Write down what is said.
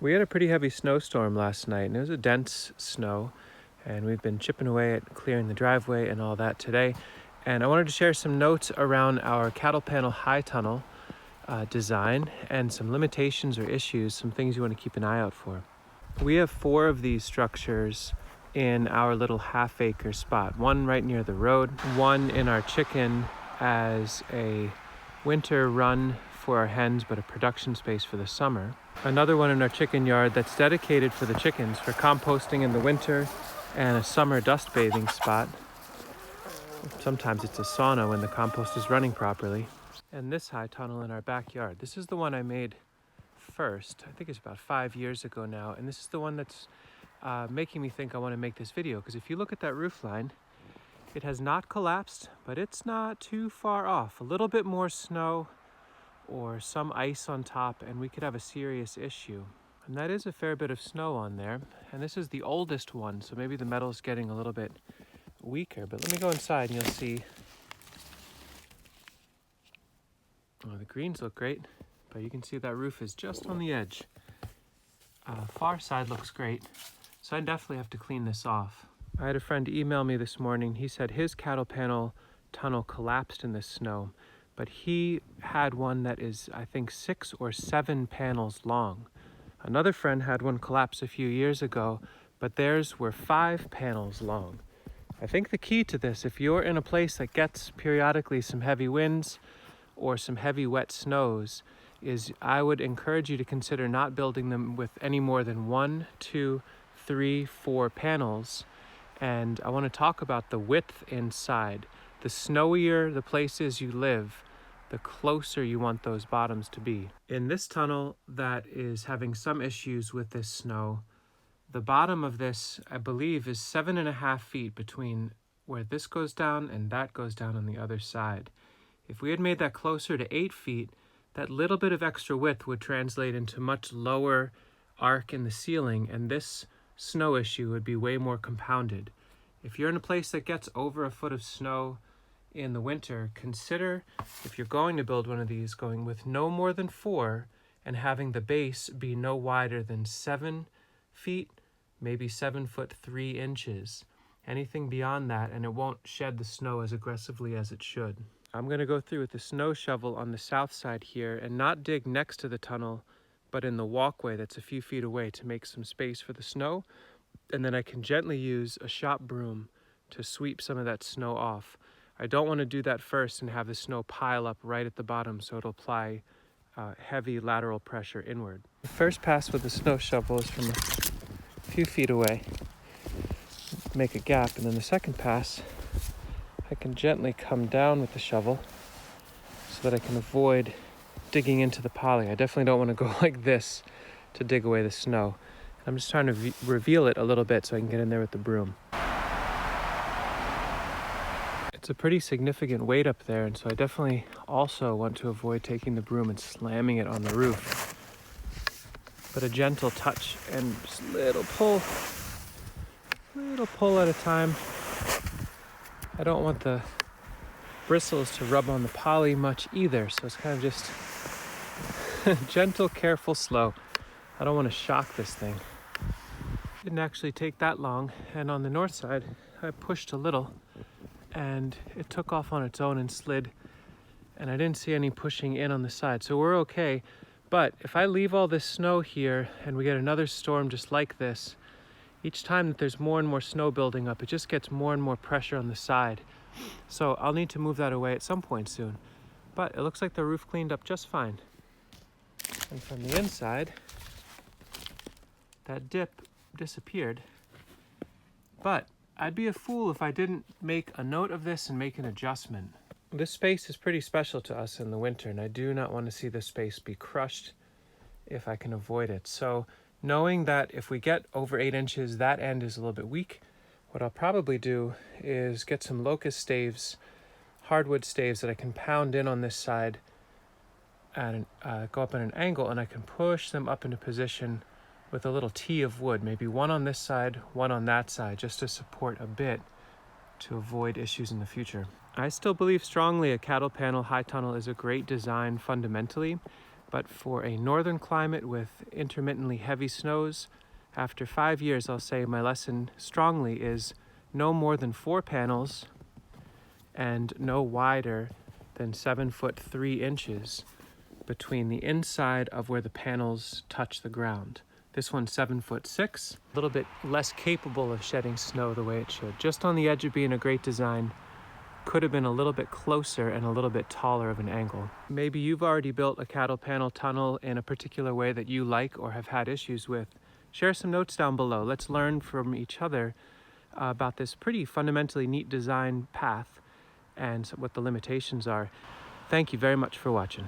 We had a pretty heavy snowstorm last night, and it was a dense snow, and we've been chipping away at clearing the driveway and all that today. And I wanted to share some notes around our cattle panel high tunnel design and some limitations or issues, some things you want to keep an eye out for. We have 4 of these structures in our little half-acre spot, one right near the road, one in our chicken as a winter run for our hens, but a production space for the summer. Another one in our chicken yard that's dedicated for the chickens for composting in the winter, and a summer dust bathing spot. Sometimes it's a sauna when the compost is running properly. And this high tunnel in our backyard. This is the one I made first. I think it's about 5 years ago now. And this is the one that's making me think I want to make this video. Because if you look at that roof line, it has not collapsed, but it's not too far off. A little bit more snow or some ice on top, and we could have a serious issue. And that is a fair bit of snow on there. And this is the oldest one, so maybe the metal's getting a little bit weaker. But let me go inside and you'll see. Oh, the greens look great, but you can see that roof is just on the edge. Far side looks great, so I definitely have to clean this off. I had a friend email me this morning. He said his cattle panel tunnel collapsed in the snow, but he had one that is, I think, 6 or 7 panels long. Another friend had one collapse a few years ago, but theirs were 5 panels long. I think the key to this, if you're in a place that gets periodically some heavy winds or some heavy wet snows, is I would encourage you to consider not building them with any more than 1, 2, 3, 4 panels. And I want to talk about the width inside. The snowier the places you live, the closer you want those bottoms to be. In this tunnel that is having some issues with this snow, the bottom of this, I believe, is 7.5 feet between where this goes down and that goes down on the other side. If we had made that closer to 8 feet, that little bit of extra width would translate into much lower arc in the ceiling, and this snow issue would be way more compounded. If you're in a place that gets over a foot of snow in the winter, consider, if you're going to build one of these, going with no more than 4 and having the base be no wider than 7 feet, maybe 7 foot 3 inches. Anything beyond that, and it won't shed the snow as aggressively as it should. I'm going to go through with the snow shovel on the south side here and not dig next to the tunnel, but in the walkway that's a few feet away to make some space for the snow. And then I can gently use a shop broom to sweep some of that snow off. I don't want to do that first and have the snow pile up right at the bottom, so it'll apply heavy lateral pressure inward. The first pass with the snow shovel is from a few feet away. Make a gap, and then the second pass, I can gently come down with the shovel so that I can avoid digging into the poly. I definitely don't want to go like this to dig away the snow. I'm just trying to reveal it a little bit so I can get in there with the broom. It's a pretty significant weight up there, and so I definitely also want to avoid taking the broom and slamming it on the roof. But a gentle touch and just little pull at a time. I don't want the bristles to rub on the poly much either, so it's kind of just gentle, careful, slow. I don't want to shock this thing. Didn't actually take that long, and on the north side I pushed a little and it took off on its own and slid, and I didn't see any pushing in on the side, so we're okay. But if I leave all this snow here and we get another storm just like this, each time that there's more and more snow building up, it just gets more and more pressure on the side. So I'll need to move that away at some point soon. But it looks like the roof cleaned up just fine. And from the inside, that dip disappeared. But I'd be a fool if I didn't make a note of this and make an adjustment. This space is pretty special to us in the winter, and I do not want to see this space be crushed if I can avoid it. So knowing that if we get over 8 inches, that end is a little bit weak, what I'll probably do is get some locust staves, hardwood staves that I can pound in on this side and go up at an angle, and I can push them up into position with a little T of wood, maybe one on this side, one on that side, just to support a bit to avoid issues in the future. I still believe strongly a cattle panel high tunnel is a great design fundamentally, But for a northern climate with intermittently heavy snows, after 5 years, I'll say my lesson strongly is no more than 4 panels and no wider than 7 foot 3 inches between the inside of where the panels touch the ground. This one's 7 foot 6, a little bit less capable of shedding snow the way it should. Just on the edge of being a great design, could have been a little bit closer and a little bit taller of an angle. Maybe you've already built a cattle panel tunnel in a particular way that you like or have had issues with. Share some notes down below. Let's learn from each other about this pretty fundamentally neat design path and what the limitations are. Thank you very much for watching.